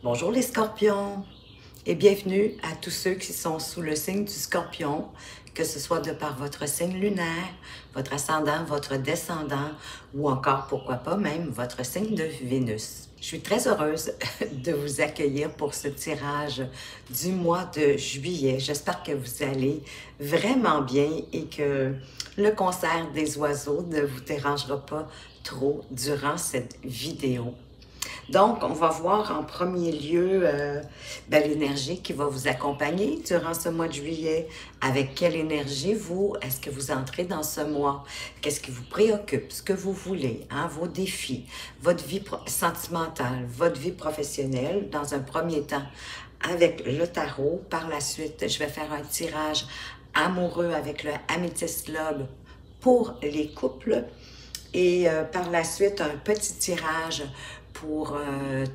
Bonjour les scorpions et bienvenue à tous ceux qui sont sous le signe du scorpion, que ce soit de par votre signe lunaire, votre ascendant, votre descendant ou encore, pourquoi pas, même votre signe de Vénus. Je suis très heureuse de vous accueillir pour ce tirage du mois de juillet. J'espère que vous allez vraiment bien et que le concert des oiseaux ne vous dérangera pas trop durant cette vidéo. Donc, on va voir en premier lieu l'énergie qui va vous accompagner durant ce mois de juillet. Avec quelle énergie est-ce que vous entrez dans ce mois? Qu'est-ce qui vous préoccupe? Ce que vous voulez, hein, vos défis, votre vie sentimentale, votre vie professionnelle dans un premier temps avec le tarot. Par la suite, je vais faire un tirage amoureux avec le Amethyst Lobe pour les couples. Et par la suite, un petit tirage pour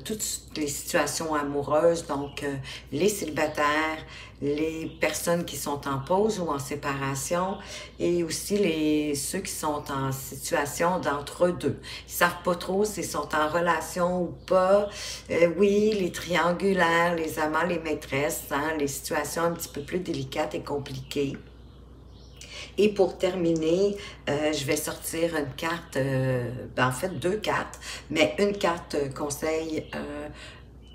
toutes les situations amoureuses, donc les célibataires, les personnes qui sont en pause ou en séparation et aussi ceux qui sont en situation d'entre-deux. Ils savent pas trop s'ils sont en relation ou pas. Oui, les triangulaires, les amants, les maîtresses, hein, les situations un petit peu plus délicates et compliquées. Et pour terminer, je vais sortir une carte, en fait 2 cartes, mais une carte conseil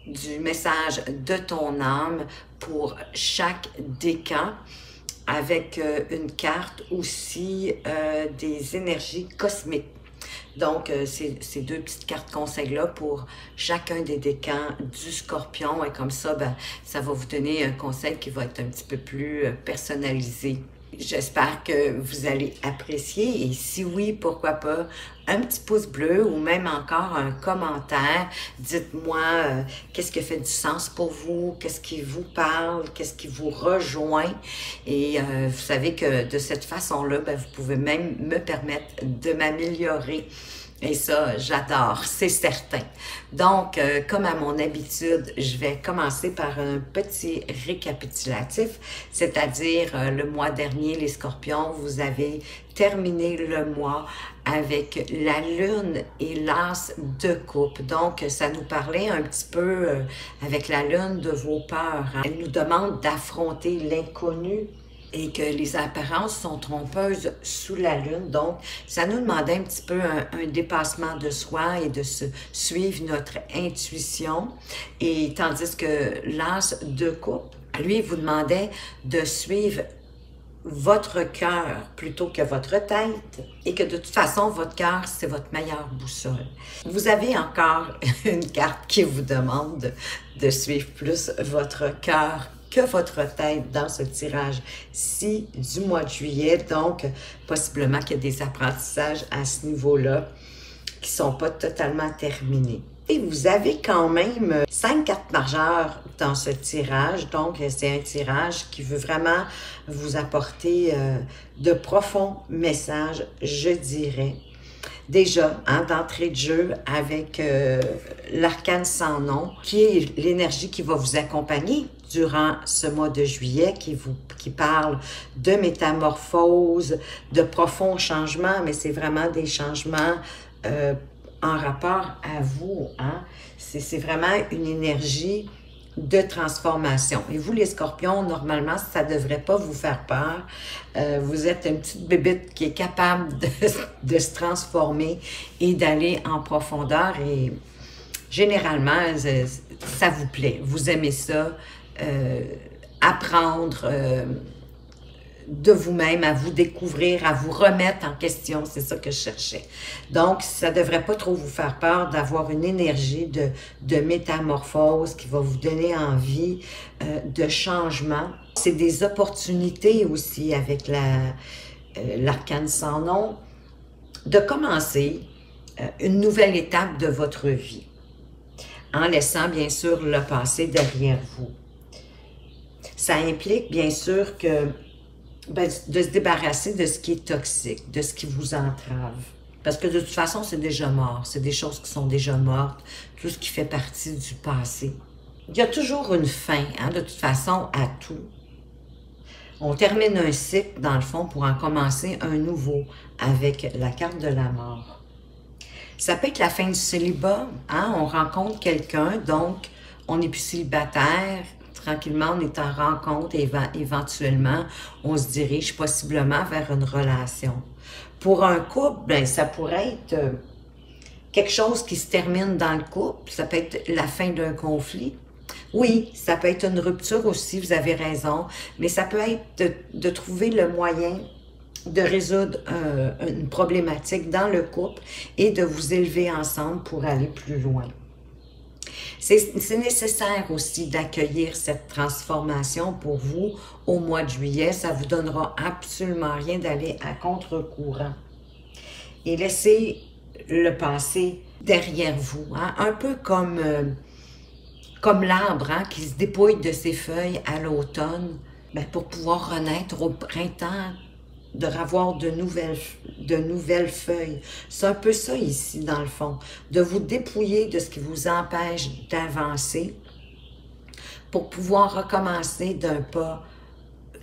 du message de ton âme pour chaque décan, avec une carte aussi des énergies cosmiques. Donc, ces 2 petites cartes conseils-là pour chacun des décans du scorpion. Et comme ça, ça va vous donner un conseil qui va être un petit peu plus personnalisé. J'espère que vous allez apprécier et si oui, pourquoi pas, un petit pouce bleu ou même encore un commentaire. Dites-moi qu'est-ce qui fait du sens pour vous, qu'est-ce qui vous parle, qu'est-ce qui vous rejoint. Et vous savez que de cette façon-là, vous pouvez même me permettre de m'améliorer. Et ça, j'adore, c'est certain. Donc, comme à mon habitude, je vais commencer par un petit récapitulatif, c'est-à-dire le mois dernier, les scorpions, vous avez terminé le mois avec la lune et l'as de coupe. Donc, ça nous parlait un petit peu avec la lune de vos peurs, hein. Elle nous demande d'affronter l'inconnu et que les apparences sont trompeuses sous la lune. Donc, ça nous demandait un petit peu un dépassement de soi et de se suivre notre intuition. Et tandis que l'as de coupe, lui, vous demandait de suivre votre cœur plutôt que votre tête et que de toute façon, votre cœur, c'est votre meilleure boussole. Vous avez encore une carte qui vous demande de suivre plus votre cœur que votre tête dans ce tirage-ci du mois de juillet. Donc, possiblement qu'il y a des apprentissages à ce niveau-là qui ne sont pas totalement terminés. Et vous avez quand même 5 cartes majeures dans ce tirage. Donc, c'est un tirage qui veut vraiment vous apporter de profonds messages, je dirais. Déjà, hein, d'entrée de jeu avec l'arcane sans nom, qui est l'énergie qui va vous accompagner durant ce mois de juillet, qui parle de métamorphose, de profonds changements, mais c'est vraiment des changements en rapport à vous. Hein? C'est vraiment une énergie de transformation. Et vous, les scorpions, normalement, ça ne devrait pas vous faire peur. Vous êtes une petite bébête qui est capable de se transformer et d'aller en profondeur. Et généralement, ça vous plaît. Vous aimez ça. Apprendre de vous-même, à vous découvrir, à vous remettre en question, c'est ça que je cherchais. Donc, ça ne devrait pas trop vous faire peur d'avoir une énergie de métamorphose qui va vous donner envie de changement. C'est des opportunités aussi avec l'arcane sans nom, de commencer une nouvelle étape de votre vie, en laissant bien sûr le passé derrière vous. Ça implique bien sûr que de se débarrasser de ce qui est toxique, de ce qui vous entrave. Parce que de toute façon, c'est déjà mort. C'est des choses qui sont déjà mortes. Tout ce qui fait partie du passé. Il y a toujours une fin, hein, de toute façon, à tout. On termine un cycle, dans le fond, pour en commencer un nouveau avec la carte de la mort. Ça peut être la fin du célibat, hein, on rencontre quelqu'un, donc on n'est plus célibataire, tranquillement, on est en rencontre et éventuellement, on se dirige possiblement vers une relation. Pour un couple, ben, ça pourrait être quelque chose qui se termine dans le couple, ça peut être la fin d'un conflit. Oui, ça peut être une rupture aussi, vous avez raison, mais ça peut être de trouver le moyen de résoudre une problématique dans le couple et de vous élever ensemble pour aller plus loin. C'est nécessaire aussi d'accueillir cette transformation pour vous au mois de juillet. Ça ne vous donnera absolument rien d'aller à contre-courant. Et laissez le passé derrière vous, hein? Un peu comme l'arbre hein, qui se dépouille de ses feuilles à l'automne ben, pour pouvoir renaître au printemps, de revoir de nouvelles feuilles. C'est un peu ça ici, dans le fond, de vous dépouiller de ce qui vous empêche d'avancer pour pouvoir recommencer d'un pas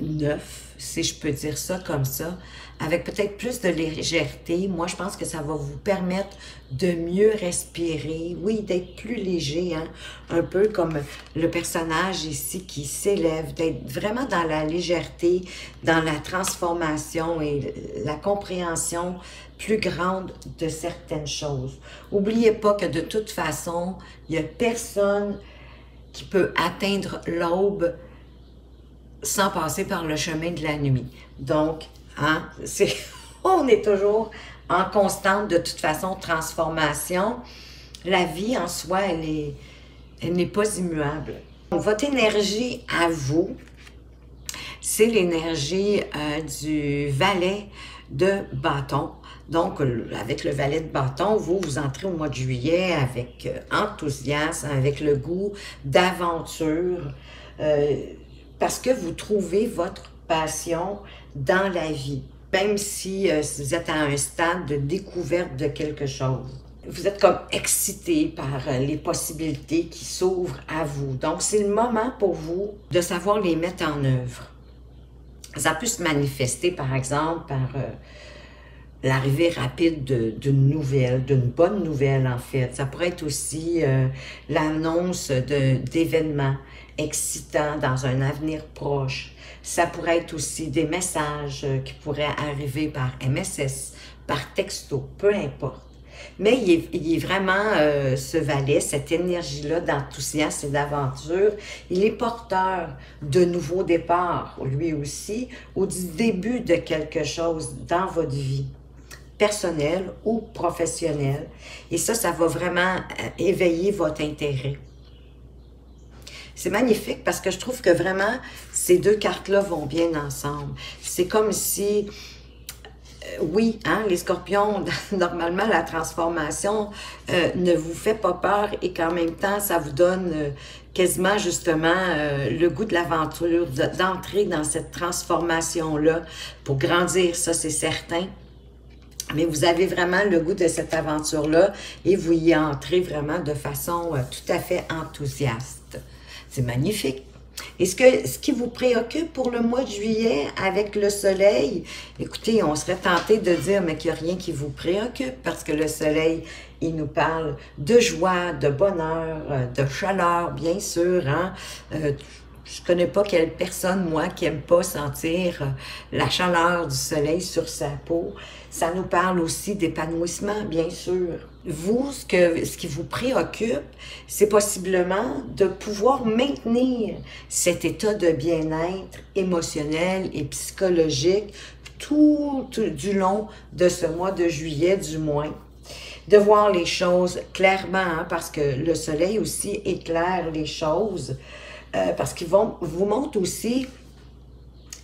neuf, si je peux dire ça comme ça, avec peut-être plus de légèreté. Moi, je pense que ça va vous permettre de mieux respirer, oui, d'être plus léger, hein? Un peu comme le personnage ici qui s'élève, d'être vraiment dans la légèreté, dans la transformation et la compréhension plus grande de certaines choses. N'oubliez pas que de toute façon, il n'y a personne qui peut atteindre l'aube sans passer par le chemin de la nuit. Donc, hein, on est toujours en constante, de toute façon, transformation. La vie en soi, elle n'est pas immuable. Donc, votre énergie à vous, c'est l'énergie du valet de bâton. Donc, avec le valet de bâton, vous entrez au mois de juillet avec enthousiasme, avec le goût d'aventure, parce que vous trouvez votre passion dans la vie, même si vous êtes à un stade de découverte de quelque chose. Vous êtes comme excité par les possibilités qui s'ouvrent à vous. Donc, c'est le moment pour vous de savoir les mettre en œuvre. Ça peut se manifester, par exemple, par l'arrivée rapide d'une nouvelle, d'une bonne nouvelle, en fait. Ça pourrait être aussi l'annonce d'événements excitants dans un avenir proche. Ça pourrait être aussi des messages qui pourraient arriver par MSS, par texto, peu importe. Mais il est vraiment, ce valet, cette énergie-là d'enthousiasme et d'aventure, il est porteur de nouveaux départs, lui aussi, ou du début de quelque chose dans votre vie, personnelle ou professionnelle. Et ça va vraiment éveiller votre intérêt. C'est magnifique parce que je trouve que vraiment, ces deux cartes-là vont bien ensemble. C'est comme si... oui, hein, les scorpions, normalement, la transformation ne vous fait pas peur et qu'en même temps, ça vous donne quasiment, justement, le goût de l'aventure, d'entrer dans cette transformation-là pour grandir, ça, c'est certain. Mais vous avez vraiment le goût de cette aventure-là et vous y entrez vraiment de façon tout à fait enthousiaste. C'est magnifique. Et ce qui vous préoccupe pour le mois de juillet avec le soleil, écoutez, on serait tenté de dire mais qu'il n'y a rien qui vous préoccupe parce que le soleil, il nous parle de joie, de bonheur, de chaleur, bien sûr. Hein? Je connais pas quelle personne, moi, qui aime pas sentir la chaleur du soleil sur sa peau. Ça nous parle aussi d'épanouissement, bien sûr. Vous, ce qui vous préoccupe, c'est possiblement de pouvoir maintenir cet état de bien-être émotionnel et psychologique tout du long de ce mois de juillet, du moins. De voir les choses clairement, hein, parce que le soleil aussi éclaire les choses. Parce qu'ils vous montrent aussi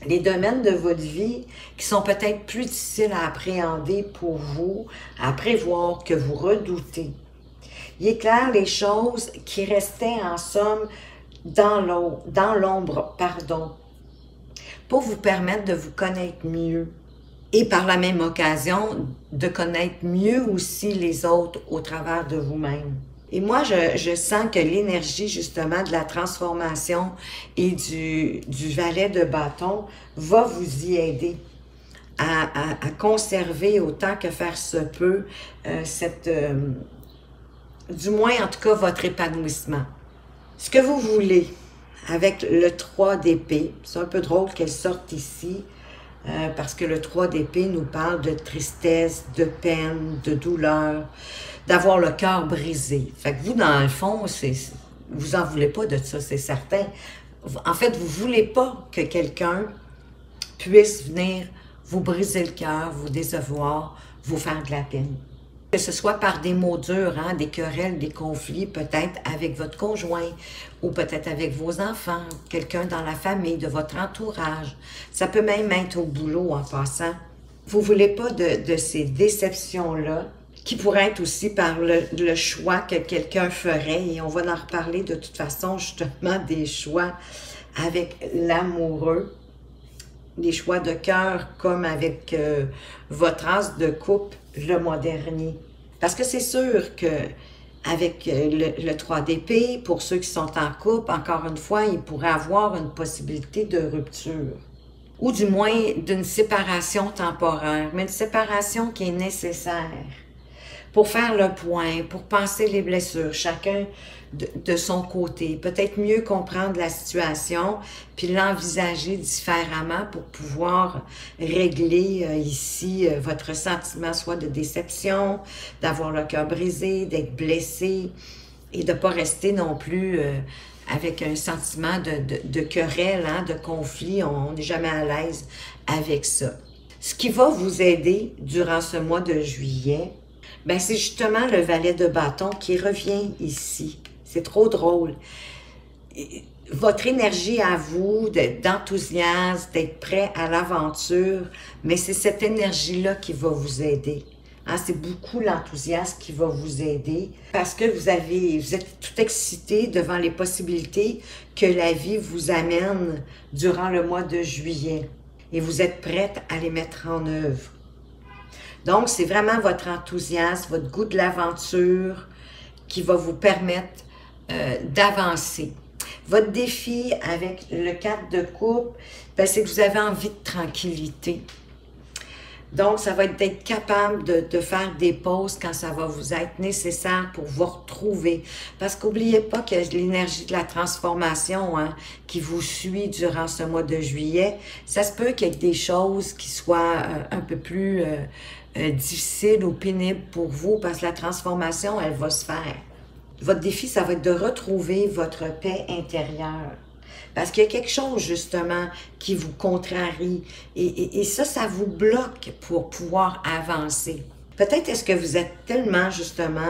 les domaines de votre vie qui sont peut-être plus difficiles à appréhender pour vous, à prévoir, que vous redoutez. Il éclaire les choses qui restaient en somme dans l'ombre, pour vous permettre de vous connaître mieux. Et par la même occasion, de connaître mieux aussi les autres au travers de vous-même. Et moi, je sens que l'énergie, justement, de la transformation et du valet de bâton va vous y aider à conserver autant que faire se peut du moins, en tout cas, votre épanouissement. Ce que vous voulez avec le 3 d'épée, c'est un peu drôle qu'elle sorte ici, parce que le 3 d'épée nous parle de tristesse, de peine, de douleur, d'avoir le cœur brisé. Fait que vous, dans le fond, vous en voulez pas de ça, c'est certain. En fait, vous voulez pas que quelqu'un puisse venir vous briser le cœur, vous décevoir, vous faire de la peine. Que ce soit par des mots durs, hein, des querelles, des conflits, peut-être avec votre conjoint ou peut-être avec vos enfants, quelqu'un dans la famille, de votre entourage. Ça peut même être au boulot en passant. Vous ne voulez pas de ces déceptions-là qui pourraient être aussi par le choix que quelqu'un ferait. Et on va en reparler de toute façon justement des choix avec l'amoureux. Les choix de cœur comme avec votre as de coupe le mois dernier. Parce que c'est sûr que avec le 3 d'épée, pour ceux qui sont en couple, encore une fois, il pourrait avoir une possibilité de rupture. Ou du moins d'une séparation temporaire, mais une séparation qui est nécessaire pour faire le point, pour penser les blessures, chacun de son côté, peut-être mieux comprendre la situation, puis l'envisager différemment pour pouvoir régler ici votre sentiment, soit de déception, d'avoir le cœur brisé, d'être blessé, et de ne pas rester non plus avec un sentiment de querelle, hein, de conflit. On n'est jamais à l'aise avec ça. Ce qui va vous aider durant ce mois de juillet, ben c'est justement le valet de bâton qui revient ici. C'est trop drôle. Votre énergie à vous, d'enthousiasme, d'être prêt à l'aventure, mais c'est cette énergie-là qui va vous aider. Hein, c'est beaucoup l'enthousiasme qui va vous aider parce que vous êtes tout excité devant les possibilités que la vie vous amène durant le mois de juillet. Et vous êtes prête à les mettre en œuvre. Donc, c'est vraiment votre enthousiasme, votre goût de l'aventure qui va vous permettre d'avancer. Votre défi avec le 4 de coupe, c'est que vous avez envie de tranquillité. Donc, ça va être d'être capable de faire des pauses quand ça va vous être nécessaire pour vous retrouver. Parce qu'oubliez pas qu'il y a l'énergie de la transformation hein, qui vous suit durant ce mois de juillet. Ça se peut qu'il y ait des choses qui soient un peu plus difficiles ou pénibles pour vous parce que la transformation, elle va se faire. Votre défi, ça va être de retrouver votre paix intérieure. Parce qu'il y a quelque chose, justement, qui vous contrarie. Et ça vous bloque pour pouvoir avancer. Peut-être est-ce que vous êtes tellement, justement,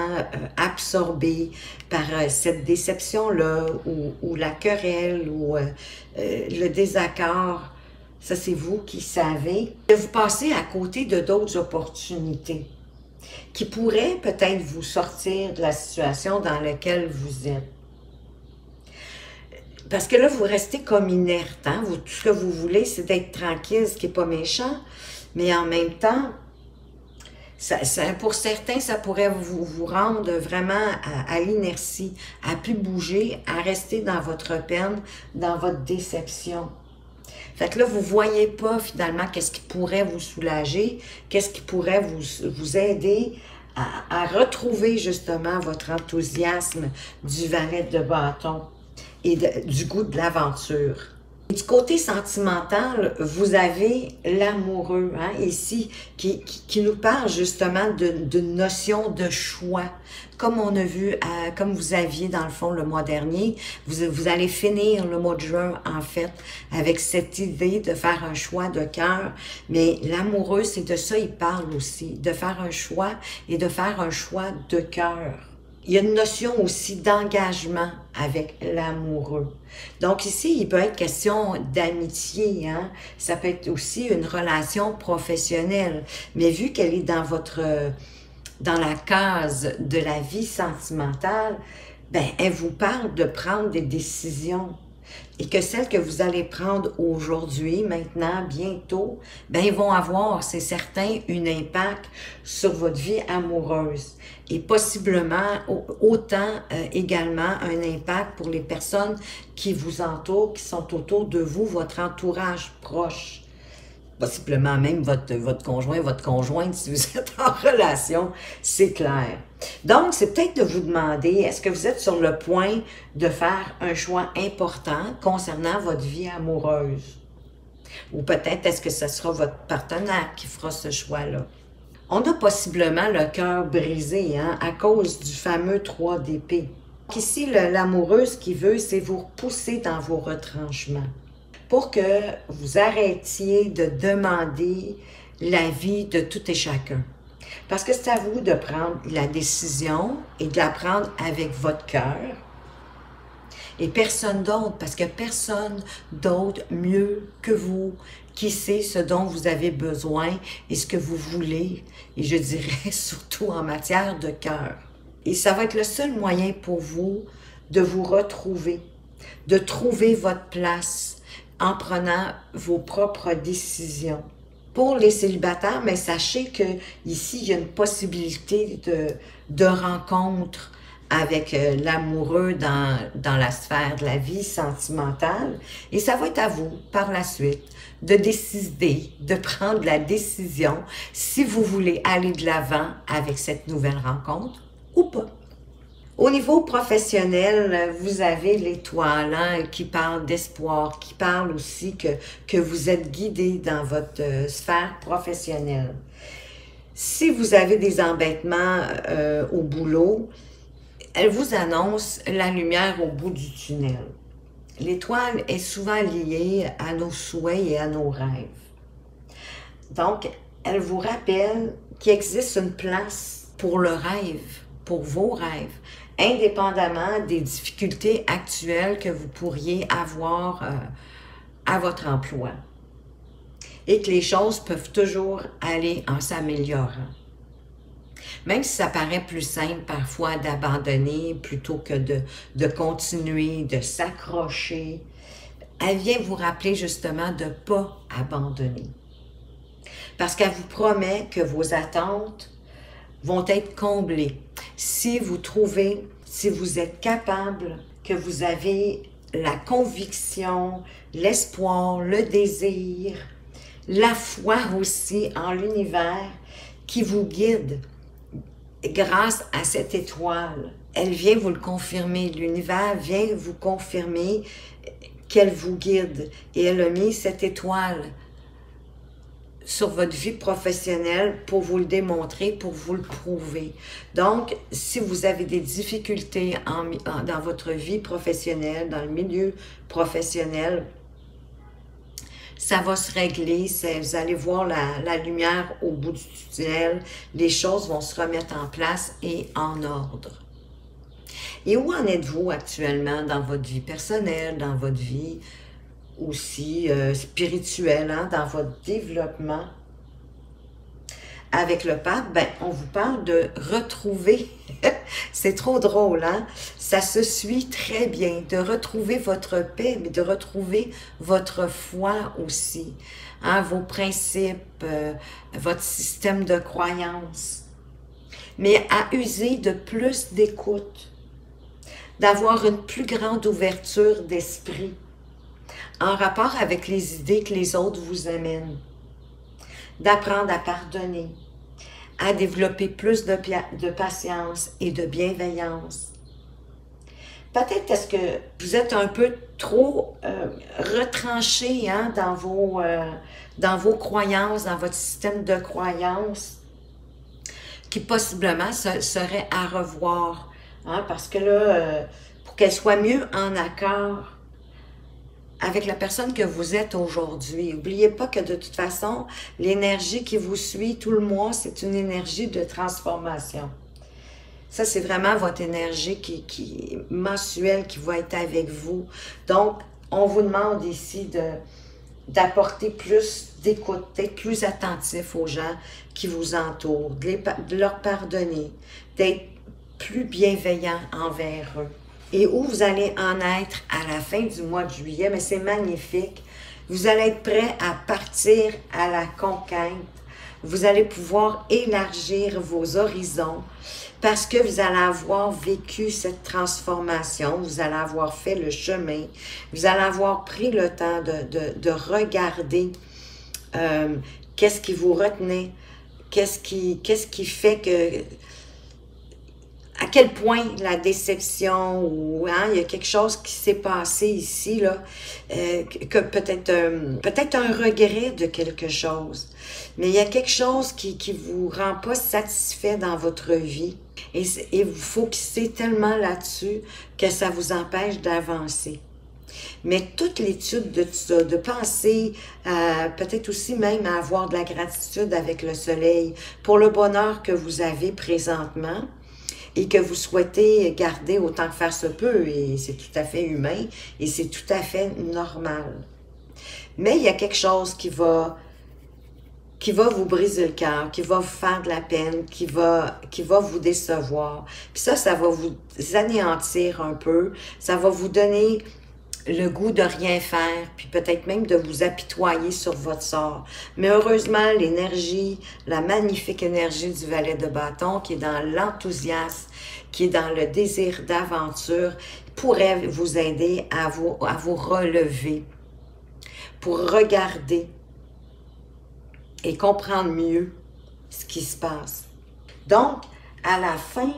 absorbé par cette déception-là, ou la querelle, ou le désaccord. Ça, c'est vous qui savez. Vous passez à côté de d'autres opportunités qui pourraient peut-être vous sortir de la situation dans laquelle vous êtes. Parce que là, vous restez comme inerte. Hein? Tout ce que vous voulez, c'est d'être tranquille, ce qui n'est pas méchant. Mais en même temps, pour certains, ça pourrait vous rendre vraiment à l'inertie, à ne plus bouger, à rester dans votre peine, dans votre déception. Fait que là, vous ne voyez pas finalement qu'est-ce qui pourrait vous soulager, qu'est-ce qui pourrait vous aider à retrouver justement votre enthousiasme du valet de bâton et du goût de l'aventure. Du côté sentimental, vous avez l'amoureux, hein, ici, qui nous parle justement d'une notion de choix. Comme on a vu, comme vous aviez dans le fond le mois dernier, vous allez finir le mois de juin, en fait, avec cette idée de faire un choix de cœur. Mais l'amoureux, c'est de ça, il parle aussi, de faire un choix et de faire un choix de cœur. Il y a une notion aussi d'engagement avec l'amoureux. Donc ici, il peut être question d'amitié, hein? Ça peut être aussi une relation professionnelle. Mais vu qu'elle est dans la case de la vie sentimentale, ben, elle vous parle de prendre des décisions. Et que celles que vous allez prendre aujourd'hui, maintenant, bientôt, ben, ils vont avoir, c'est certain, un impact sur votre vie amoureuse. Et possiblement, autant également, un impact pour les personnes qui vous entourent, qui sont autour de vous, votre entourage proche. possiblement même votre conjoint, votre conjointe, si vous êtes en relation, c'est clair. Donc, c'est peut-être de vous demander, est-ce que vous êtes sur le point de faire un choix important concernant votre vie amoureuse? Ou peut-être est-ce que ce sera votre partenaire qui fera ce choix-là? On a possiblement le cœur brisé hein, à cause du fameux 3 d'épée. Ici, l'amoureuse qui veut, c'est vous repousser dans vos retranchements pour que vous arrêtiez de demander l'avis de tout et chacun. Parce que c'est à vous de prendre la décision et de la prendre avec votre cœur et personne d'autre, parce que personne d'autre mieux que vous qui sait ce dont vous avez besoin et ce que vous voulez, et je dirais surtout en matière de cœur. Et ça va être le seul moyen pour vous de vous retrouver, de trouver votre place en prenant vos propres décisions. Pour les célibataires, mais sachez que ici il y a une possibilité de rencontre avec l'amoureux dans la sphère de la vie sentimentale. Et ça va être à vous, par la suite, de décider, de prendre la décision si vous voulez aller de l'avant avec cette nouvelle rencontre ou pas. Au niveau professionnel, vous avez l'étoile hein, qui parle d'espoir, qui parle aussi que vous êtes guidé dans votre sphère professionnelle. Si vous avez des embêtements au boulot, elle vous annonce la lumière au bout du tunnel. L'étoile est souvent liée à nos souhaits et à nos rêves. Donc, elle vous rappelle qu'il existe une place pour le rêve, pour vos rêves, indépendamment des difficultés actuelles que vous pourriez avoir à votre emploi. Et que les choses peuvent toujours aller en s'améliorant. Même si ça paraît plus simple parfois d'abandonner plutôt que de continuer, de s'accrocher, elle vient vous rappeler justement de ne pas abandonner. Parce qu'elle vous promet que vos attentes vont être comblées. Si vous trouvez, si vous êtes capable, que vous avez la conviction, l'espoir, le désir, la foi aussi en l'univers qui vous guide grâce à cette étoile. Elle vient vous le confirmer. L'univers vient vous confirmer qu'elle vous guide. Et elle a mis cette étoile sur votre vie professionnelle pour vous le démontrer, pour vous le prouver. Donc, si vous avez des difficultés dans votre vie professionnelle, dans le milieu professionnel, ça va se régler, vous allez voir la lumière au bout du tunnel, les choses vont se remettre en place et en ordre. Et où en êtes-vous actuellement dans votre vie personnelle, dans votre vie aussi spirituelle, hein, dans votre développement? Avec le pape, ben, on vous parle de retrouver, c'est trop drôle, hein? Ça se suit très bien, de retrouver votre paix, mais de retrouver votre foi aussi, hein? Vos principes, votre système de croyance, mais à user de plus d'écoute, d'avoir une plus grande ouverture d'esprit, en rapport avec les idées que les autres vous amènent, d'apprendre à pardonner, à développer plus de patience et de bienveillance. Peut-être est-ce que vous êtes un peu trop retranché hein, dans vos croyances, dans votre système de croyances, qui possiblement serait à revoir. Hein, parce que là, pour qu'elle soit mieux en accord avec la personne que vous êtes aujourd'hui. N'oubliez pas que de toute façon, l'énergie qui vous suit tout le mois, c'est une énergie de transformation. Ça, c'est vraiment votre énergie qui mensuelle qui va être avec vous. Donc, on vous demande ici d'apporter plus d'écoute, d'être plus attentif aux gens qui vous entourent, de leur pardonner, d'être plus bienveillant envers eux. Et où vous allez en être à la fin du mois de juillet, mais c'est magnifique. Vous allez être prêt à partir à la conquête. Vous allez pouvoir élargir vos horizons parce que vous allez avoir vécu cette transformation, vous allez avoir fait le chemin, vous allez avoir pris le temps de regarder Qu'est-ce qui vous retenait? Qu'est-ce qui fait que... À quel point la déception ou hein, il y a quelque chose qui s'est passé ici, là, que peut-être un regret de quelque chose. Mais il y a quelque chose qui vous rend pas satisfait dans votre vie. Et vous focusez tellement là-dessus que ça vous empêche d'avancer. Mais toute l'étude de tout ça, de penser peut-être aussi même à avoir de la gratitude avec le soleil pour le bonheur que vous avez présentement, et que vous souhaitez garder autant que faire se peut, et c'est tout à fait humain, et c'est tout à fait normal. Mais il y a quelque chose qui va vous briser le cœur, qui va vous faire de la peine, qui va vous décevoir. Puis ça va vous anéantir un peu, ça va vous donner le goût de rien faire, puis peut-être même de vous apitoyer sur votre sort. Mais heureusement, l'énergie, la magnifique énergie du valet de bâton, qui est dans l'enthousiasme, qui est dans le désir d'aventure, pourrait vous aider à vous relever, pour regarder et comprendre mieux ce qui se passe. Donc, à la fin,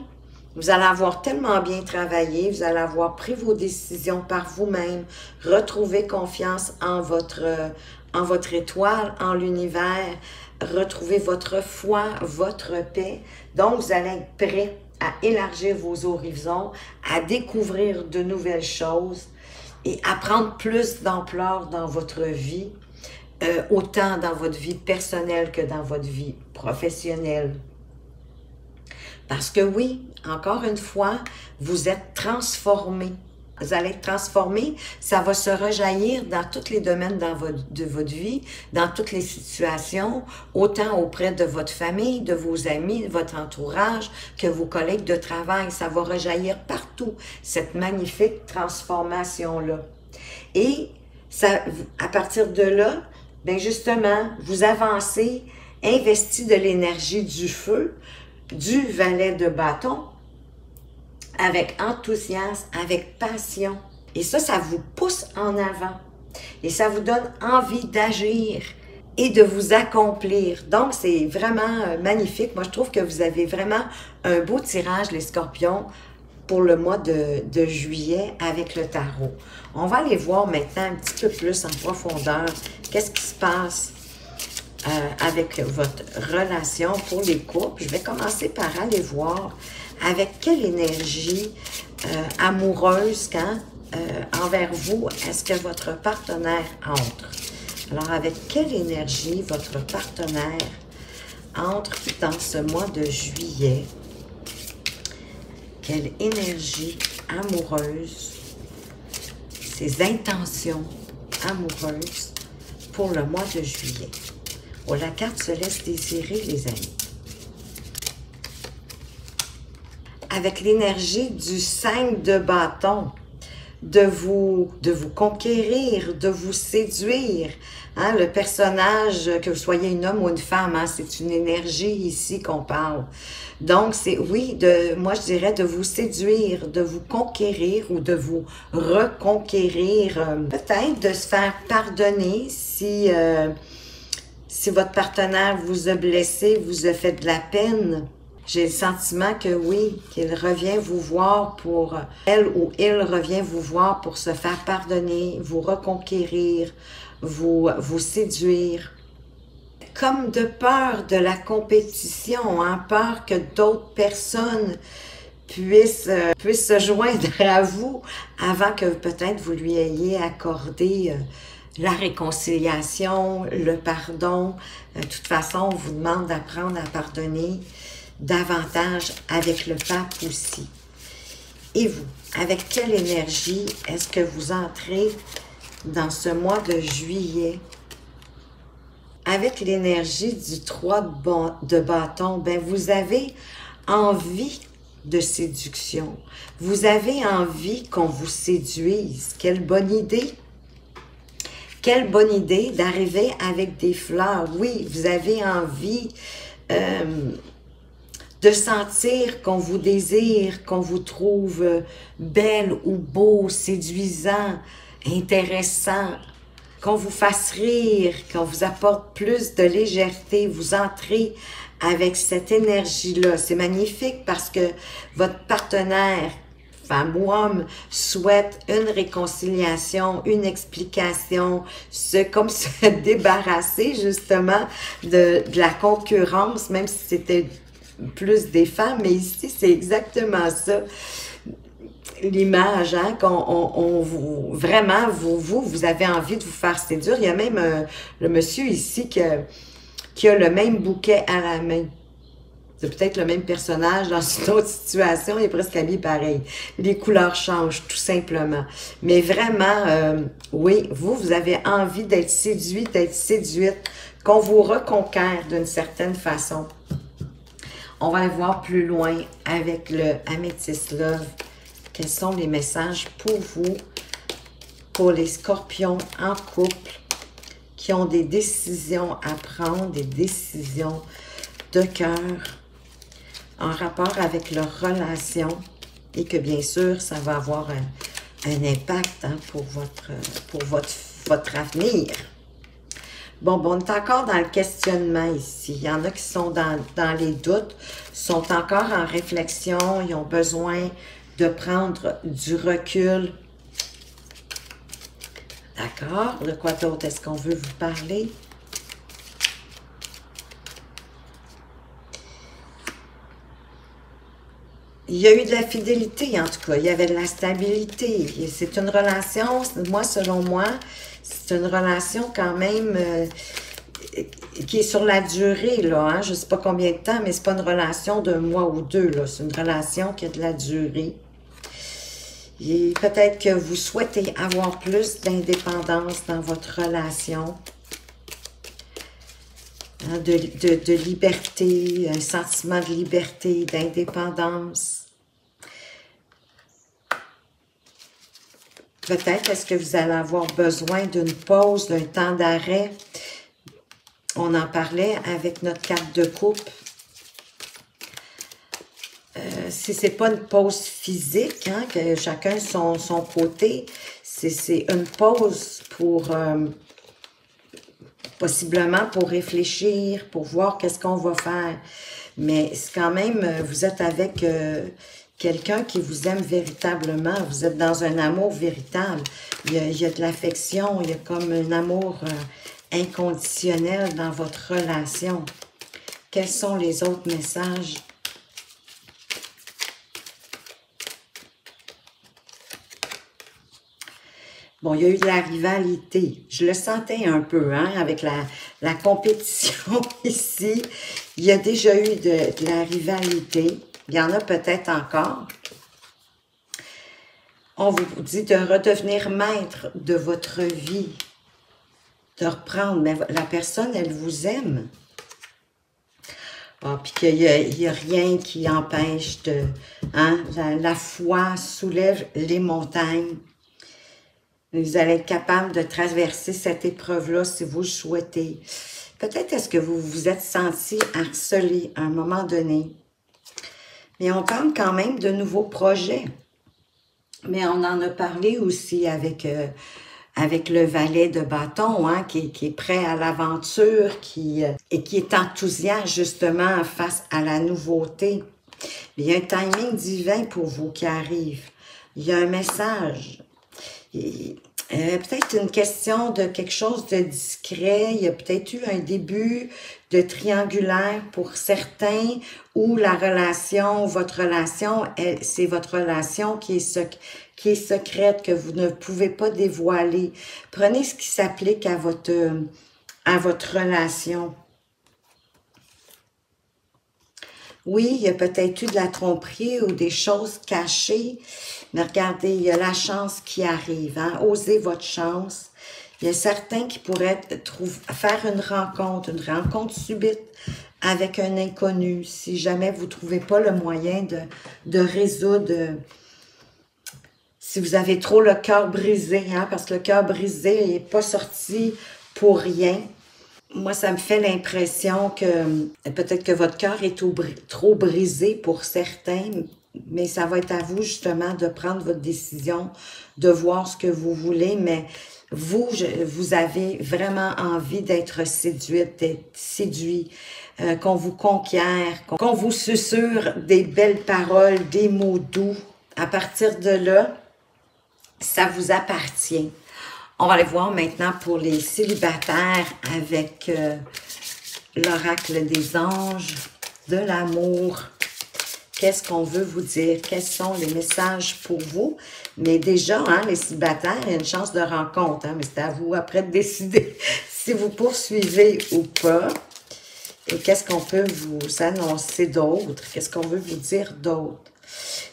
vous allez avoir tellement bien travaillé, vous allez avoir pris vos décisions par vous-même, retrouver confiance en votre étoile, en l'univers, retrouver votre foi, votre paix. Donc, vous allez être prêt à élargir vos horizons, à découvrir de nouvelles choses et à prendre plus d'ampleur dans votre vie, autant dans votre vie personnelle que dans votre vie professionnelle. Parce que oui, encore une fois, vous êtes transformé. Vous allez être transformé, ça va se rejaillir dans tous les domaines de votre vie, dans toutes les situations, autant auprès de votre famille, de vos amis, de votre entourage, que vos collègues de travail. Ça va rejaillir partout, cette magnifique transformation-là. Et ça, à partir de là, bien justement, vous avancez, investi de l'énergie du feu, du valet de bâton, avec enthousiasme, avec passion. Et ça vous pousse en avant. Et ça vous donne envie d'agir et de vous accomplir. Donc, c'est vraiment magnifique. Moi, je trouve que vous avez vraiment un beau tirage, les scorpions, pour le mois de juillet avec le tarot. On va aller voir maintenant un petit peu plus en profondeur qu'est-ce qui se passe avec votre relation pour les couples. Je vais commencer par aller voir avec quelle énergie amoureuse envers vous est-ce que votre partenaire entre. Alors, avec quelle énergie votre partenaire entre dans ce mois de juillet? Quelle énergie amoureuse, ses intentions amoureuses pour le mois de juillet? Oh, la carte se laisse désirer, les amis. Avec l'énergie du 5 de bâton, de vous conquérir, de vous séduire. Hein, le personnage, que vous soyez un homme ou une femme, hein, c'est une énergie ici qu'on parle. Donc, c'est, oui, moi je dirais de vous séduire, de vous conquérir ou de vous reconquérir. Peut-être de se faire pardonner si votre partenaire vous a blessé, vous a fait de la peine. J'ai le sentiment que oui, qu'il revient vous voir pour, elle ou il revient vous voir pour se faire pardonner, vous reconquérir, vous séduire. Comme de peur de la compétition, hein, peur que d'autres personnes puissent se joindre à vous avant que peut-être vous lui ayez accordé la réconciliation, le pardon. De toute façon, on vous demande d'apprendre à pardonner davantage avec le pape aussi. Et vous, avec quelle énergie est-ce que vous entrez dans ce mois de juillet? Avec l'énergie du 3 de bâton, ben vous avez envie de séduction. Vous avez envie qu'on vous séduise. Quelle bonne idée! Quelle bonne idée d'arriver avec des fleurs. Oui, vous avez envie de sentir qu'on vous désire, qu'on vous trouve belle ou beau, séduisant, intéressant, qu'on vous fasse rire, qu'on vous apporte plus de légèreté. Vous entrez avec cette énergie-là. C'est magnifique parce que votre partenaire, femme ou homme, souhaite une réconciliation, une explication, comme se débarrasser justement de la concurrence, même si c'était plus des femmes, mais ici c'est exactement ça. L'image, hein, vraiment, vous avez envie de vous faire séduire. Il y a même le monsieur ici qui a le même bouquet à la main. C'est peut-être le même personnage dans une autre situation, il est presque habillé pareil. Les couleurs changent, tout simplement. Mais vraiment, oui, vous avez envie d'être séduit, d'être séduite, qu'on vous reconquiert d'une certaine façon. On va aller voir plus loin avec le Amethyst Love. Quels sont les messages pour vous, pour les scorpions en couple, qui ont des décisions à prendre, des décisions de cœur, en rapport avec leur relation, et que bien sûr, ça va avoir un impact hein, pour votre avenir. Bon, on est encore dans le questionnement ici. Il y en a qui sont dans les doutes, sont encore en réflexion, ils ont besoin de prendre du recul. D'accord? De quoi d'autre est-ce qu'on veut vous parler? Il y a eu de la fidélité, en tout cas. Il y avait de la stabilité. C'est une relation, moi, selon moi, c'est une relation quand même qui est sur la durée, là. Hein? Je ne sais pas combien de temps, mais c'est pas une relation d'un mois ou deux, là. C'est une relation qui a de la durée. Et peut-être que vous souhaitez avoir plus d'indépendance dans votre relation. Hein, de liberté, un sentiment de liberté, d'indépendance. Peut-être est-ce que vous allez avoir besoin d'une pause, d'un temps d'arrêt. On en parlait avec notre carte de coupe. Si ce n'est pas une pause physique, hein, que chacun son côté, c'est une pause pour... possiblement pour réfléchir, pour voir qu'est-ce qu'on va faire. Mais c'est quand même, vous êtes avec quelqu'un qui vous aime véritablement. Vous êtes dans un amour véritable. Il y a de l'affection, il y a comme un amour inconditionnel dans votre relation. Quels sont les autres messages? Bon, il y a eu de la rivalité. Je le sentais un peu, hein, avec la compétition ici. Il y a déjà eu de la rivalité. Il y en a peut-être encore. On vous dit de redevenir maître de votre vie. De reprendre. Mais la personne, elle vous aime. Ah, puis qu'il n'y a rien qui empêche de... Hein, la foi soulève les montagnes. Vous allez être capable de traverser cette épreuve-là si vous le souhaitez. Peut-être est-ce que vous vous êtes senti harcelé à un moment donné. Mais on parle quand même de nouveaux projets. Mais on en a parlé aussi avec le valet de bâton, hein, qui est prêt à l'aventure et qui est enthousiaste justement face à la nouveauté. Il y a un timing divin pour vous qui arrive. Il y a un message. Peut-être une question de quelque chose de discret. Il y a peut-être eu un début de triangulaire pour certains où la relation, votre relation, c'est votre relation qui est secrète, que vous ne pouvez pas dévoiler. Prenez ce qui s'applique à votre relation. Oui, il y a peut-être eu de la tromperie ou des choses cachées. Mais regardez, il y a la chance qui arrive. Hein? Osez votre chance. Il y a certains qui pourraient faire une rencontre subite avec un inconnu. Si jamais vous ne trouvez pas le moyen de résoudre, si vous avez trop le cœur brisé, hein? Parce que le cœur brisé n'est pas sorti pour rien. Moi, ça me fait l'impression que peut-être que votre cœur est trop brisé pour certains, mais ça va être à vous justement de prendre votre décision, de voir ce que vous voulez, mais vous avez vraiment envie d'être séduite, d'être séduit, qu'on vous conquiert, qu'on vous susurre des belles paroles, des mots doux. À partir de là, ça vous appartient. On va aller voir maintenant pour les célibataires avec l'oracle des anges, de l'amour. Qu'est-ce qu'on veut vous dire? Quels sont les messages pour vous? Mais déjà, hein, les célibataires, il y a une chance de rencontre. Hein, mais c'est à vous après de décider si vous poursuivez ou pas. Et qu'est-ce qu'on peut vous annoncer d'autre? Qu'est-ce qu'on veut vous dire d'autre?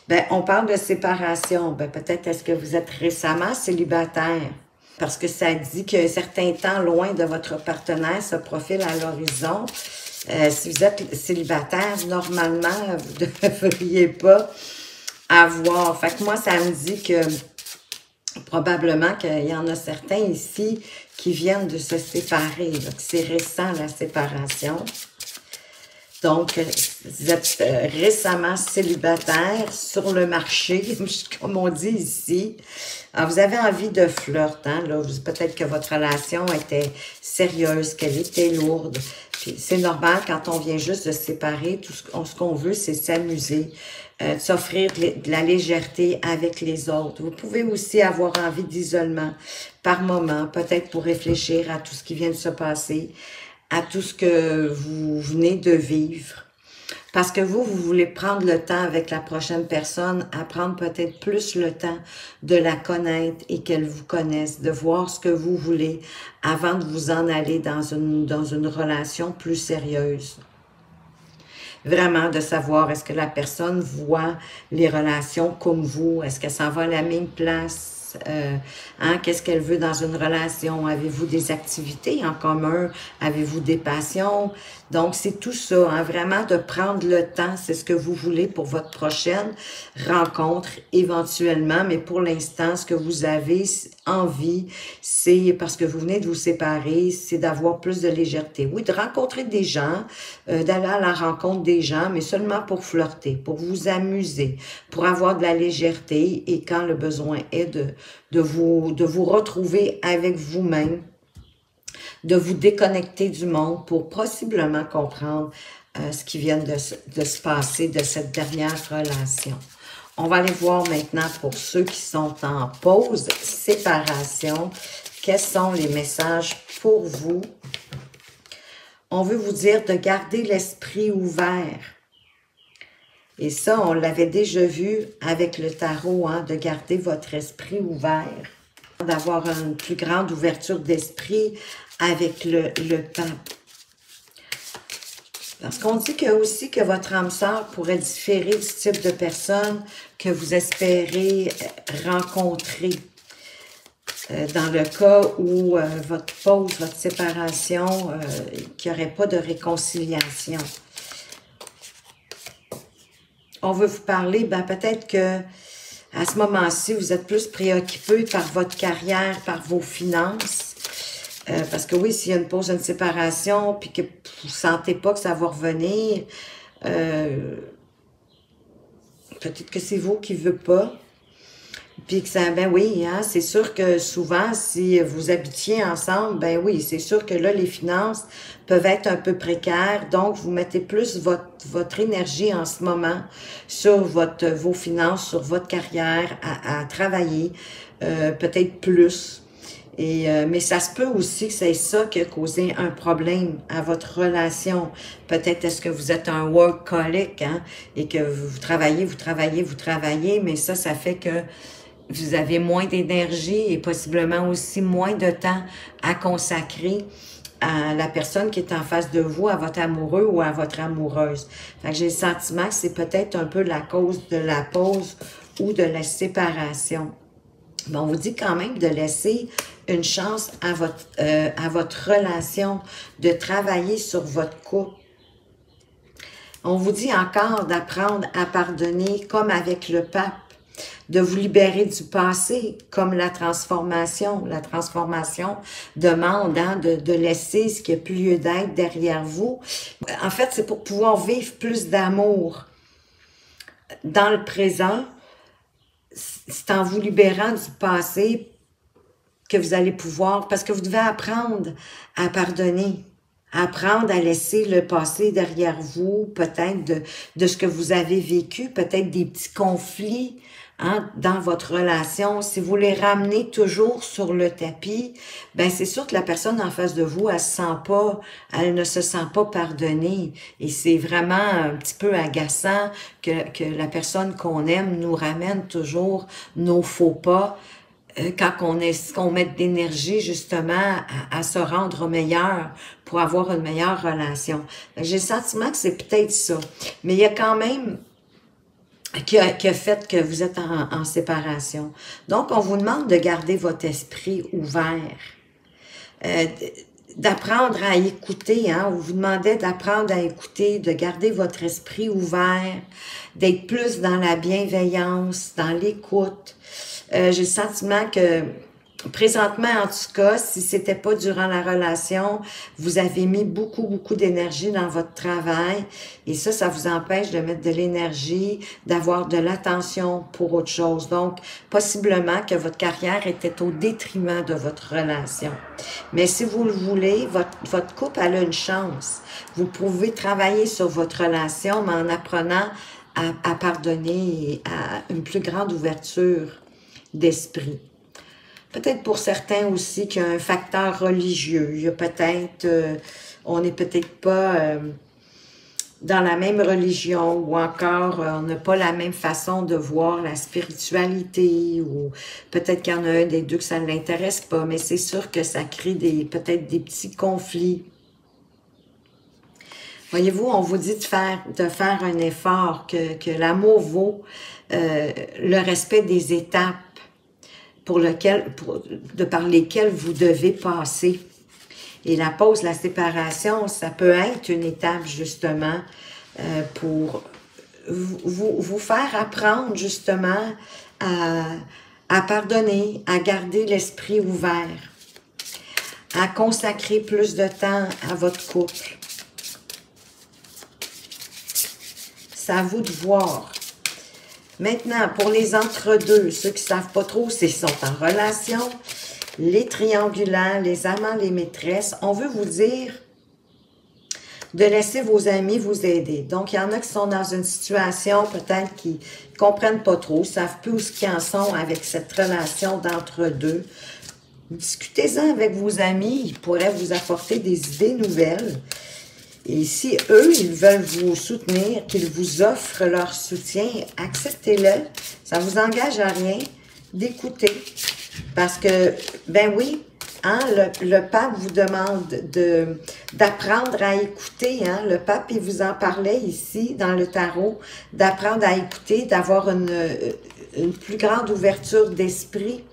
Ben, on parle de séparation. Ben, peut-être est-ce que vous êtes récemment célibataire? Parce que ça dit qu'un certain temps loin de votre partenaire se profile à l'horizon. Si vous êtes célibataire, normalement, vous ne devriez pas avoir. Fait que moi, ça me dit que probablement qu'il y en a certains ici qui viennent de se séparer. C'est récent, la séparation. Donc, vous êtes récemment célibataire sur le marché, comme on dit ici. Alors, vous avez envie de flirt, hein, là. Peut-être que votre relation était sérieuse, qu'elle était lourde. Puis c'est normal quand on vient juste de se séparer, tout ce qu'on veut, c'est s'amuser, s'offrir de la légèreté avec les autres. Vous pouvez aussi avoir envie d'isolement par moment, peut-être pour réfléchir à tout ce qui vient de se passer, à tout ce que vous venez de vivre. Parce que vous voulez prendre le temps avec la prochaine personne, à prendre peut-être plus le temps de la connaître et qu'elle vous connaisse, de voir ce que vous voulez avant de vous en aller dans une relation plus sérieuse. Vraiment de savoir, est-ce que la personne voit les relations comme vous? Est-ce qu'elle s'en va à la même place? Hein, qu'est-ce qu'elle veut dans une relation? Avez-vous des activités en commun? Avez-vous des passions? Donc, c'est tout ça, hein, vraiment de prendre le temps, c'est ce que vous voulez pour votre prochaine rencontre éventuellement, mais pour l'instant, ce que vous avez envie, c'est parce que vous venez de vous séparer, c'est d'avoir plus de légèreté. Oui, de rencontrer des gens, d'aller à la rencontre des gens, mais seulement pour flirter, pour vous amuser, pour avoir de la légèreté et quand le besoin est de vous retrouver avec vous-même, de vous déconnecter du monde pour possiblement comprendre ce qui vient de se passer de cette dernière relation. On va aller voir maintenant pour ceux qui sont en pause, séparation, quels sont les messages pour vous. On veut vous dire de garder l'esprit ouvert. Et ça, on l'avait déjà vu avec le tarot, hein, de garder votre esprit ouvert, d'avoir une plus grande ouverture d'esprit avec le pape. Parce qu'on dit aussi que votre âme sœur pourrait différer du type de personne que vous espérez rencontrer. Dans le cas où votre pause, votre séparation, qu'il n'y aurait pas de réconciliation. On veut vous parler, ben peut-être que à ce moment-ci, vous êtes plus préoccupé par votre carrière, par vos finances. Parce que oui, s'il y a une pause, une séparation, puis que vous ne sentez pas que ça va revenir, peut-être que c'est vous qui ne veut pas. Puis que ça, ben oui, hein, c'est sûr que souvent, si vous habitiez ensemble, ben oui, c'est sûr que là, les finances peuvent être un peu précaires. Donc, vous mettez plus votre énergie en ce moment sur vos finances, sur votre carrière, à travailler, peut-être plus. Mais ça se peut aussi que c'est ça qui a causé un problème à votre relation. Peut-être est-ce que vous êtes un workaholic, hein, et que vous travaillez, mais ça fait que vous avez moins d'énergie et possiblement aussi moins de temps à consacrer à la personne qui est en face de vous, à votre amoureux ou à votre amoureuse. Fait que j'ai le sentiment que c'est peut-être un peu la cause de la pause ou de la séparation. Mais on vous dit quand même de laisser une chance à votre relation, de travailler sur votre couple. On vous dit encore d'apprendre à pardonner comme avec le pape, de vous libérer du passé comme la transformation. La transformation demande, hein, de laisser ce qui n'a plus lieu d'être derrière vous. En fait, c'est pour pouvoir vivre plus d'amour dans le présent. C'est en vous libérant du passé que vous allez pouvoir, parce que vous devez apprendre à pardonner, apprendre à laisser le passé derrière vous, peut-être de ce que vous avez vécu, peut-être des petits conflits hein, dans votre relation. Si vous les ramenez toujours sur le tapis, ben c'est sûr que la personne en face de vous, elle ne se sent pas pardonnée. Et c'est vraiment un petit peu agaçant que la personne qu'on aime nous ramène toujours nos faux pas, quand on met de l'énergie justement à se rendre meilleur pour avoir une meilleure relation. J'ai le sentiment que c'est peut-être ça. Mais il y a quand même qui a fait que vous êtes en séparation. Donc, on vous demande de garder votre esprit ouvert, d'apprendre à écouter. Hein? On vous demandait d'apprendre à écouter, de garder votre esprit ouvert, d'être plus dans la bienveillance, dans l'écoute. J'ai le sentiment que, présentement, en tout cas, si c'était pas durant la relation, vous avez mis beaucoup d'énergie dans votre travail et ça vous empêche de mettre de l'énergie, d'avoir de l'attention pour autre chose. Donc, possiblement que votre carrière était au détriment de votre relation. Mais si vous le voulez, votre couple a une chance. Vous pouvez travailler sur votre relation, mais en apprenant à pardonner et à une plus grande ouverture d'esprit. Peut-être pour certains aussi qu'il y a un facteur religieux. Il y a peut-être, on n'est peut-être pas dans la même religion ou encore on n'a pas la même façon de voir la spiritualité ou peut-être qu'il y en a un des deux que ça ne l'intéresse pas, mais c'est sûr que ça crée peut-être des petits conflits. Voyez-vous, on vous dit de faire un effort, que l'amour vaut le respect des étapes par lesquelles vous devez passer. Et la pause, la séparation, ça peut être une étape justement pour vous faire apprendre justement à pardonner, à garder l'esprit ouvert, à consacrer plus de temps à votre couple. C'est à vous de voir. Maintenant, pour les entre-deux, ceux qui ne savent pas trop s'ils sont en relation, les triangulants, les amants, les maîtresses, on veut vous dire de laisser vos amis vous aider. Donc, il y en a qui sont dans une situation peut-être qui ne comprennent pas trop, ne savent plus où ils en sont avec cette relation d'entre-deux. Discutez-en avec vos amis, ils pourraient vous apporter des idées nouvelles. Et si eux, ils veulent vous soutenir, qu'ils vous offrent leur soutien, acceptez-le. Ça ne vous engage à rien d'écouter. Parce que, ben oui, hein, le pape vous demande d'apprendre à écouter. Hein. Le pape, il vous en parlait ici, dans le tarot, d'apprendre à écouter, d'avoir une plus grande ouverture d'esprit.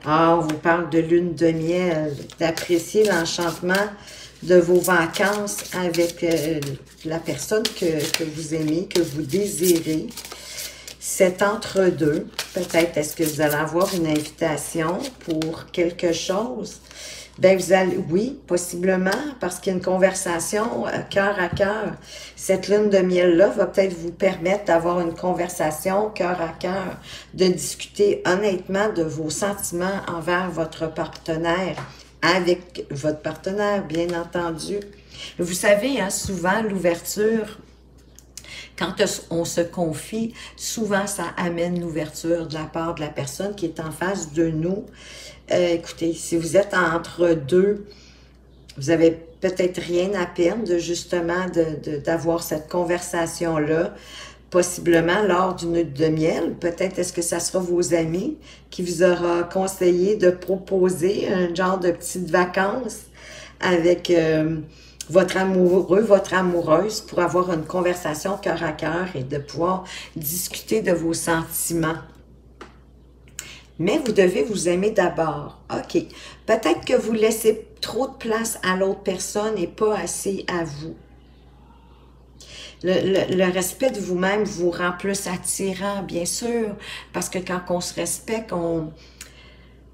Ah, on vous parle de lune de miel, d'apprécier l'enchantement de vos vacances avec la personne que vous aimez, que vous désirez. Cet entre-deux, peut-être est-ce que vous allez avoir une invitation pour quelque chose? Ben vous allez, oui, possiblement, parce qu'il y a une conversation cœur à cœur. Cette lune de miel-là va peut-être vous permettre d'avoir une conversation cœur à cœur, de discuter honnêtement de vos sentiments envers votre partenaire, avec votre partenaire, bien entendu. Vous savez, hein, souvent, l'ouverture, quand on se confie, souvent, ça amène l'ouverture de la part de la personne qui est en face de nous. Écoutez, si vous êtes entre deux, vous avez peut-être rien à perdre de justement d'avoir cette conversation-là, possiblement lors d'une lune de miel. Peut-être est-ce que ça sera vos amis qui vous aura conseillé de proposer un genre de petites vacances avec votre amoureux, votre amoureuse pour avoir une conversation cœur à cœur et de pouvoir discuter de vos sentiments. Mais vous devez vous aimer d'abord. OK. Peut-être que vous laissez trop de place à l'autre personne et pas assez à vous. Le respect de vous-même vous rend plus attirant, bien sûr, parce que quand on se respecte, on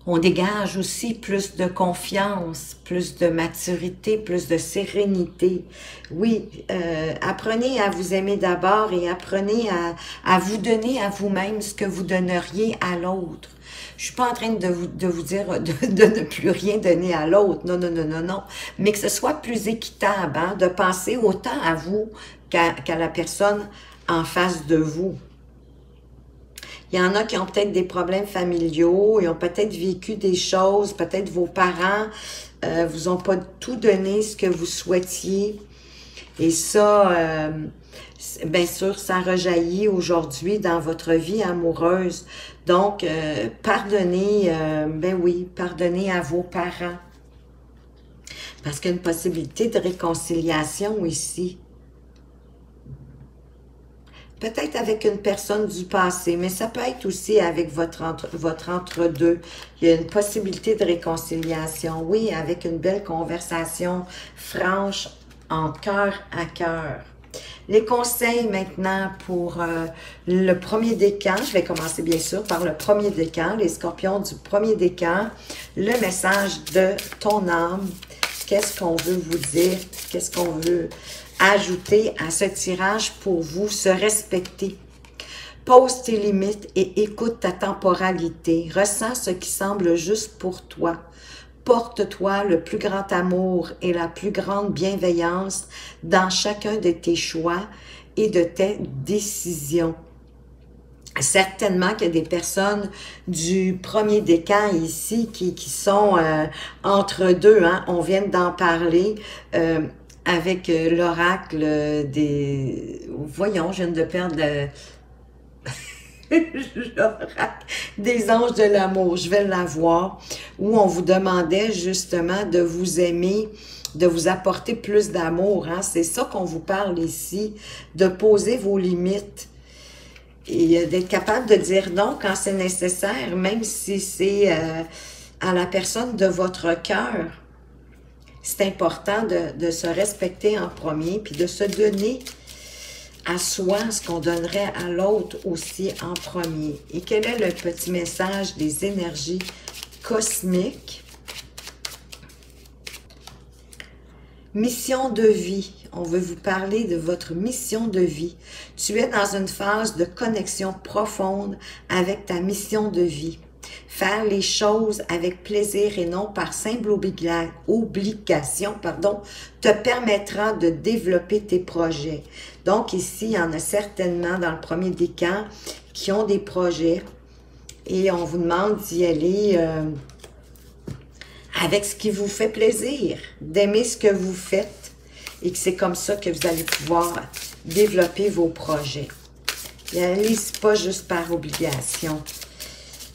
On dégage aussi plus de confiance, plus de maturité, plus de sérénité. Oui, apprenez à vous aimer d'abord et apprenez à vous donner à vous-même ce que vous donneriez à l'autre. Je suis pas en train de vous dire de ne plus rien donner à l'autre. Non, non, non, non, non. Mais que ce soit plus équitable, hein, de penser autant à vous qu'à la personne en face de vous. Il y en a qui ont peut-être des problèmes familiaux, ils ont peut-être vécu des choses, peut-être vos parents vous ont pas tout donné ce que vous souhaitiez. Et ça, bien sûr, ça rejaillit aujourd'hui dans votre vie amoureuse. Donc, pardonnez, ben oui, pardonnez à vos parents. Parce qu'il y a une possibilité de réconciliation ici. Peut-être avec une personne du passé, mais ça peut être aussi avec votre entre-deux. Il y a une possibilité de réconciliation, oui, avec une belle conversation franche, en cœur à cœur. Les conseils maintenant pour le premier décan, je vais commencer bien sûr par le premier décan, les scorpions du premier décan, le message de ton âme, qu'est-ce qu'on veut vous dire, qu'est-ce qu'on veut ajouter à ce tirage pour vous se respecter. Pose tes limites et écoute ta temporalité. Ressens ce qui semble juste pour toi. Porte-toi le plus grand amour et la plus grande bienveillance dans chacun de tes choix et de tes décisions. Certainement qu'il y a des personnes du premier décan ici qui sont entre deux. Hein? On vient d'en parler. Avec l'oracle des... Voyons, je viens de perdre l'oracle des anges de l'amour. Je vais l'avoir. Où on vous demandait justement de vous aimer, de vous apporter plus d'amour. Hein? C'est ça qu'on vous parle ici, de poser vos limites. Et d'être capable de dire non quand c'est nécessaire, même si c'est à la personne de votre cœur. C'est important de se respecter en premier, puis de se donner à soi ce qu'on donnerait à l'autre aussi en premier. Et quel est le petit message des énergies cosmiques? Mission de vie. On veut vous parler de votre mission de vie. Tu es dans une phase de connexion profonde avec ta mission de vie. Faire les choses avec plaisir et non par simple obligation, te permettra de développer tes projets. Donc ici, il y en a certainement dans le premier décan qui ont des projets et on vous demande d'y aller avec ce qui vous fait plaisir, d'aimer ce que vous faites et que c'est comme ça que vous allez pouvoir développer vos projets. Et allez-y pas juste par obligation.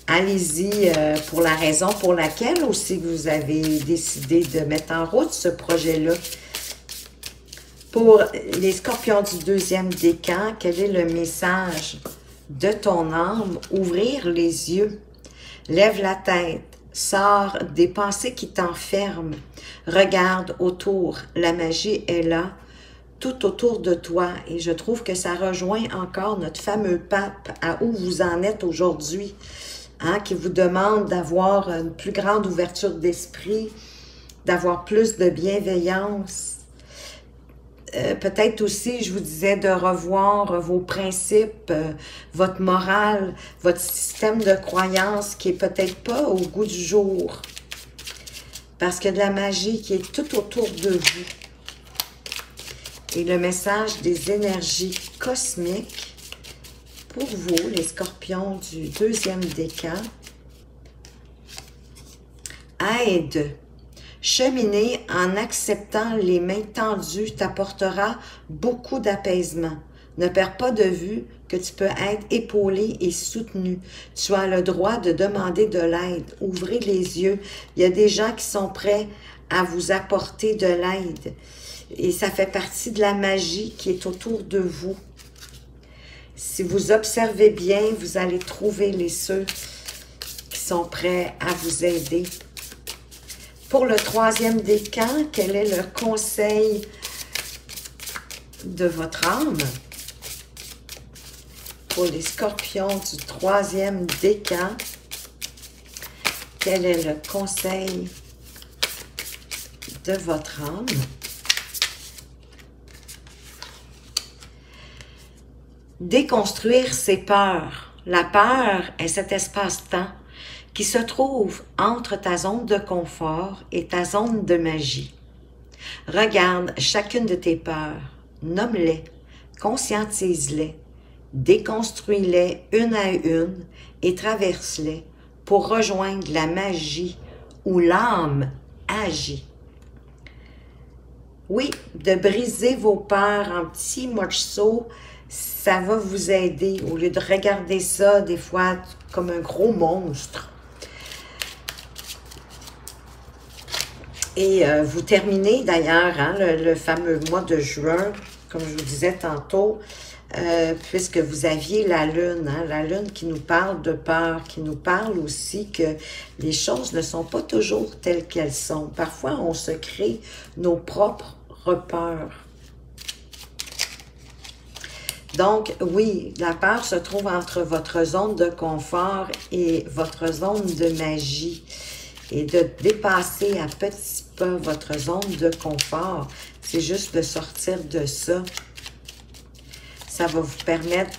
Allez-y pour la raison pour laquelle aussi vous avez décidé de mettre en route ce projet-là. Pour les scorpions du deuxième décan, quel est le message de ton âme? Ouvrir les yeux, lève la tête, sors des pensées qui t'enferment, regarde autour, la magie est là, tout autour de toi. Et je trouve que ça rejoint encore notre fameux pape à où vous en êtes aujourd'hui. Hein, qui vous demande d'avoir une plus grande ouverture d'esprit, d'avoir plus de bienveillance. Peut-être aussi, je vous disais, de revoir vos principes, votre morale, votre système de croyance qui est peut-être pas au goût du jour. Parce qu'il y a de la magie qui est tout autour de vous. Et le message des énergies cosmiques pour vous, les scorpions du deuxième décan, aide. Cheminer en acceptant les mains tendues t'apportera beaucoup d'apaisement. Ne perds pas de vue que tu peux être épaulé et soutenu. Tu as le droit de demander de l'aide. Ouvrez les yeux. Il y a des gens qui sont prêts à vous apporter de l'aide. Et ça fait partie de la magie qui est autour de vous. Si vous observez bien, vous allez trouver ceux qui sont prêts à vous aider. Pour le troisième décan, quel est le conseil de votre âme? Pour les scorpions du troisième décan, Quel est le conseil de votre âme? Déconstruire ses peurs. La peur est cet espace-temps qui se trouve entre ta zone de confort et ta zone de magie. Regarde chacune de tes peurs, nomme-les, conscientise-les, déconstruis-les une à une et traverse-les pour rejoindre la magie où l'âme agit. Oui, de briser vos peurs en petits morceaux, ça va vous aider au lieu de regarder ça des fois comme un gros monstre. Et vous terminez d'ailleurs hein, le fameux mois de juin, comme je vous disais tantôt, puisque vous aviez la lune, hein, la lune qui nous parle de peur, qui nous parle aussi que les choses ne sont pas toujours telles qu'elles sont. Parfois, on se crée nos propres peurs. Donc, oui, la peur se trouve entre votre zone de confort et votre zone de magie. Et de dépasser à petits pas votre zone de confort, c'est juste de sortir de ça. Ça va vous permettre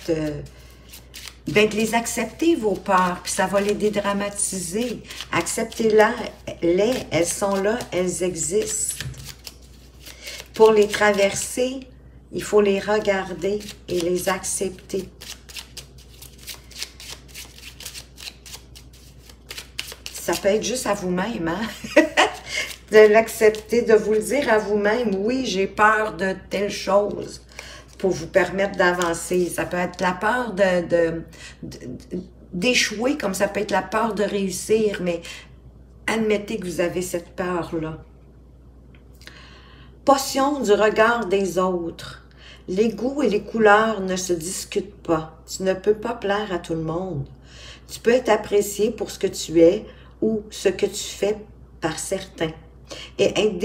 de les accepter, vos peurs, puis ça va les dédramatiser. Acceptez-les, elles sont là, elles existent. Pour les traverser, il faut les regarder et les accepter. Ça peut être juste à vous-même, hein? De l'accepter, de vous le dire à vous-même. Oui, j'ai peur de telle chose pour vous permettre d'avancer. Ça peut être la peur d'échouer, comme ça peut être la peur de réussir, mais admettez que vous avez cette peur-là. Potion du regard des autres. Les goûts et les couleurs ne se discutent pas. Tu ne peux pas plaire à tout le monde. Tu peux être apprécié pour ce que tu es ou ce que tu fais par certains. Et être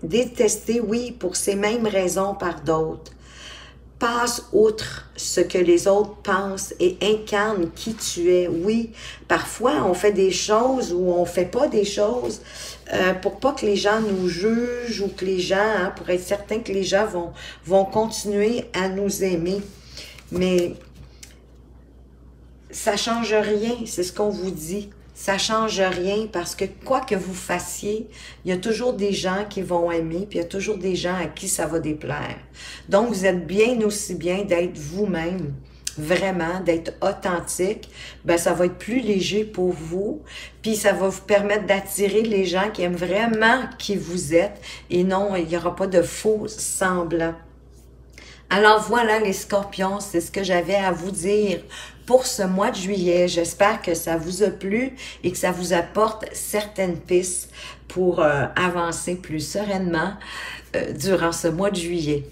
détesté, oui, pour ces mêmes raisons par d'autres. Passe outre ce que les autres pensent et incarne qui tu es. Oui, parfois on fait des choses ou on fait pas des choses pour pas que les gens nous jugent ou que les gens, hein, pour être certain que les gens vont continuer à nous aimer. Mais ça change rien, c'est ce qu'on vous dit. Ça change rien parce que quoi que vous fassiez, il y a toujours des gens qui vont aimer, puis il y a toujours des gens à qui ça va déplaire. Donc, vous êtes bien aussi bien d'être vous-même, vraiment, d'être authentique. Ben, ça va être plus léger pour vous, puis ça va vous permettre d'attirer les gens qui aiment vraiment qui vous êtes, et non, il n'y aura pas de faux semblants. Alors voilà les scorpions, c'est ce que j'avais à vous dire pour ce mois de juillet. J'espère que ça vous a plu et que ça vous apporte certaines pistes pour avancer plus sereinement durant ce mois de juillet.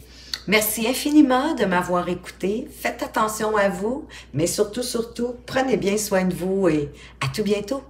Merci infiniment de m'avoir écouté. Faites attention à vous, mais surtout, prenez bien soin de vous et à tout bientôt.